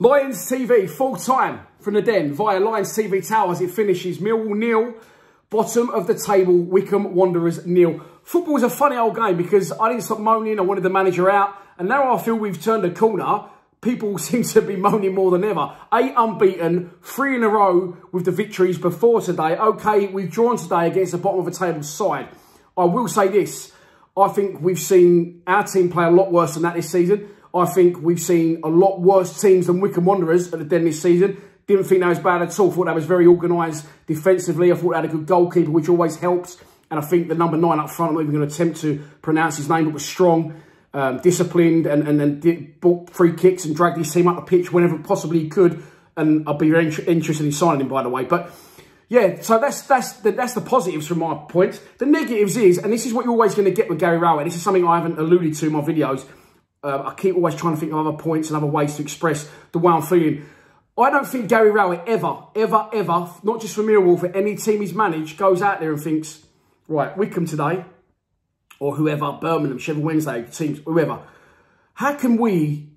Lions TV, full time from the Den via Lions TV Towers. It finishes Millwall 0, bottom of the table, Wycombe Wanderers 0. Football is a funny old game because I didn't stop moaning. I wanted the manager out. And now I feel we've turned a corner. People seem to be moaning more than ever. 8 unbeaten, 3 in a row with the victories before today. Okay, we've drawn today against the bottom of the table side. I will say this. I think we've seen our team play a lot worse than that this season. I think we've seen a lot worse teams than Wycombe Wanderers at the Den this season. Didn't think that was bad at all. Thought that was very organised defensively. I thought they had a good goalkeeper, which always helps. And I think the number 9 up front, I'm not even going to attempt to pronounce his name, but was strong, disciplined, and then bought free kicks and dragged his team up the pitch whenever possibly he could. And I'd be very interested in signing him, by the way. But yeah, so that's the positives from my point. The negatives is, and this is what you're always going to get with Gary Rowett. This is something I haven't alluded to in my videos. I keep always trying to think of other points and other ways to express the way I'm feeling. I don't think Gary Rowett ever, not just for Millwall, for any team he's managed, goes out there and thinks, right, Wycombe today, or whoever, Birmingham, Sheffield Wednesday, teams, whoever, how can we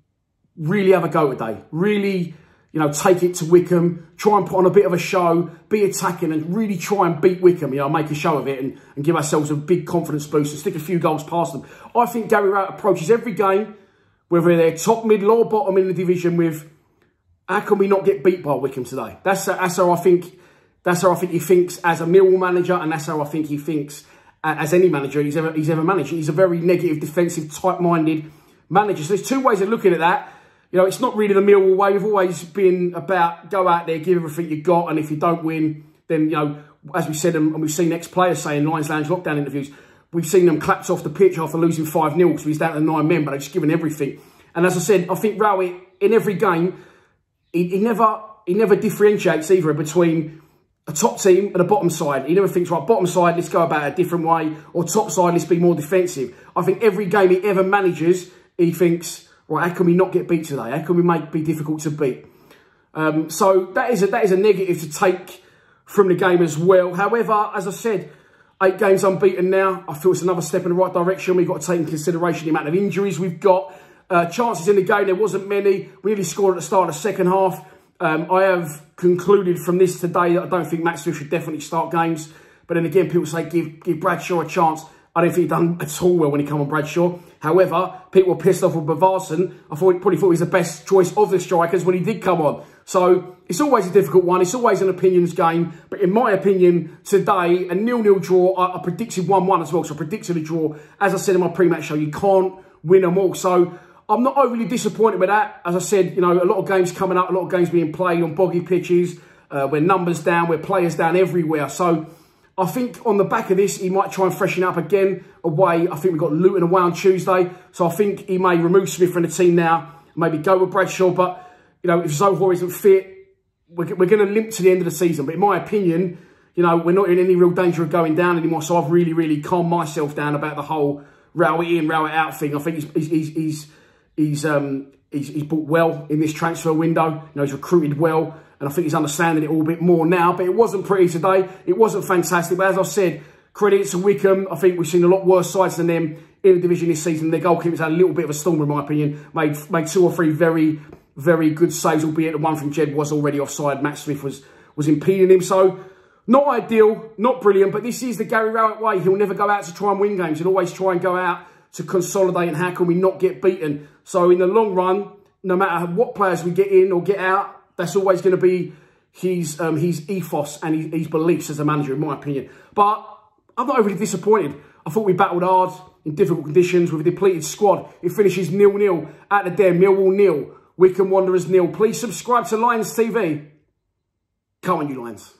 really have a go today? Really, you know, take it to Wycombe, try and put on a bit of a show, be attacking and really try and beat Wycombe, you know, make a show of it and give ourselves a big confidence boost and stick a few goals past them. I think Gary Rowett approaches every game, whether they're top, middle or bottom in the division, with how can we not get beat by Wycombe today? That's how I think he thinks as a Millwall manager, and that's how I think he thinks as any manager he's ever managed. He's a very negative, defensive, type-minded manager. So there's two ways of looking at that. You know, it's not really the Millwall way. We've always been about go out there, give everything you got, and if you don't win, then, you know, as we said, and we've seen ex-players say in Lions Lounge lockdown interviews, we've seen them clapped off the pitch after losing 5-0 because he's down to 9 men, but they've just given everything. And as I said, I think Rowett, in every game, he never differentiates either between a top team and a bottom side. He never thinks, right, bottom side, let's go about it a different way, or top side, let's be more defensive. I think every game he ever manages, he thinks, right, how can we not get beat today? How can we be difficult to beat? So that is a negative to take from the game as well. However, as I said, 8 games unbeaten now. I feel it's another step in the right direction. We've got to take into consideration the amount of injuries we've got. Chances in the game, there wasn't many. We nearly scored at the start of the second half. I have concluded from this today that I don't think Matt Smith should definitely start games. But then again, people say give Bradshaw a chance. I don't think he done at all well when he came on Bradshaw. However, people were pissed off with Bavarsson. I probably thought he was the best choice of the strikers when he did come on. So it's always a difficult one. It's always an opinions game. But in my opinion, today, a 0-0 draw, I predicted 1-1 as well. So I predicted a draw. As I said in my pre-match show, you can't win them all. So I'm not overly disappointed with that. As I said, you know, a lot of games coming up, a lot of games being played on boggy pitches, where numbers down, where players down everywhere. So I think on the back of this, he might try and freshen up again away. I think we've got Luton away on Tuesday. So I think he may remove Smith from the team now, maybe go with Bradshaw. But, you know, if Zohor isn't fit, we're going to limp to the end of the season. But in my opinion, you know, we're not in any real danger of going down anymore. So I've really calmed myself down about the whole Rowett in, Rowett out thing. I think he's bought well in this transfer window. You know, he's recruited well. And I think he's understanding it all a bit more now. But it wasn't pretty today. It wasn't fantastic. But as I said, credit to Wycombe. I think we've seen a lot worse sides than them in the division this season. Their goalkeeper's had a little bit of a storm, in my opinion. Made 2 or 3 very good saves, albeit the one from Jed was already offside. Matt Smith was impeding him. So not ideal, not brilliant. But this is the Gary Rowett way. He'll never go out to try and win games. He'll always try and go out to consolidate and how can we not get beaten. So in the long run, no matter what players we get in or get out, that's always going to be his ethos and his beliefs as a manager, in my opinion. But I'm not overly disappointed. I thought we battled hard in difficult conditions with a depleted squad. It finishes 0-0 at the Den. Millwall 0, Wycombe Wanderers 0. Please subscribe to Lions TV. Come on, you Lions.